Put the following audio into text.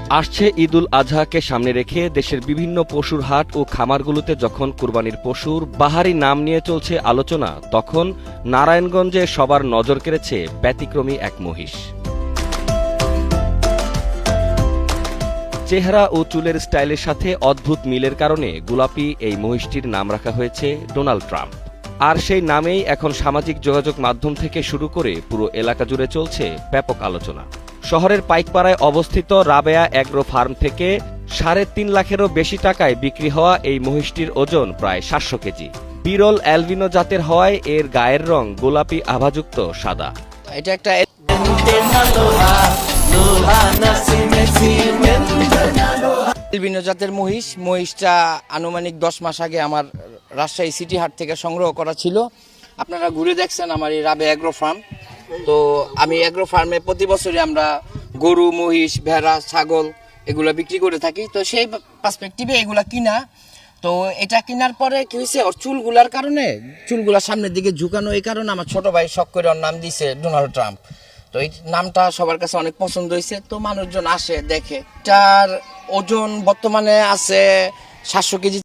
আসছে ঈদুল আজহাকে সামনে রেখে দেশের বিভিন্ন পশুর হাট ও খামারগুলোতে যখন কুরবানির পশুর বাহারি নাম নিয়ে চলছে আলোচনা, তখন নারায়ণগঞ্জে সবার নজর কেড়েছে ব্যতিক্রমী এক মহিষ। চেহারা ও চুলের স্টাইলের সাথে অদ্ভুত মিলের কারণে গোলাপি এই মহিষটির নাম রাখা হয়েছে ডোনাল্ড ট্রাম্প। আর সেই নামেই এখন সামাজিক যোগাযোগ মাধ্যম থেকে শুরু করে পুরো এলাকা জুড়ে চলছে ব্যাপক আলোচনা। শহরের পাইকপাড়ায় অবস্থিত রাবেয়া অ্যাগ্রো ফার্ম থেকে ৩.৫ লাখেরও বেশি টাকায় বিক্রি হওয়া এই মহিষটির ওজন প্রায় ৭০০ কেজি। বিরল অ্যালবিনো জাতের হওয়ায় এর গায়ের রং গোলাপি আভাযুক্ত সাদা। এটা একটা অ্যালবিনো জাতের মহিষটা আনুমানিক 10 মাস আগে আমার রাজশাহী সিটি হাট থেকে সংগ্রহ করা ছিল। আপনারা ঘুরে দেখছেন আমার এই রাবে অ্যাগ্রো ফার্ম। তো আমি অ্যাগ্রো ফার্মে প্রতি বছরই আমরা গরু, মহিষ, ভেড়া, ছাগল এগুলো বিক্রি করে থাকি। তো সেই পার্সপেক্টিভে এগুলা কিনা। তো এটা কেনার পরে কি হয়েছে, ওর চুলগুলার কারণে, চুলগুলা সামনের দিকে ঝুঁকানো, এই কারণে আমার ছোট ভাই শখ করে ওর নাম দিয়েছে ডোনাল্ড ট্রাম্প। তো এই নামটা সবার কাছে অনেক পছন্দ হয়েছে, তো মানুষজন আসে দেখে। এটার ওজন বর্তমানে আছে 700 কেজি।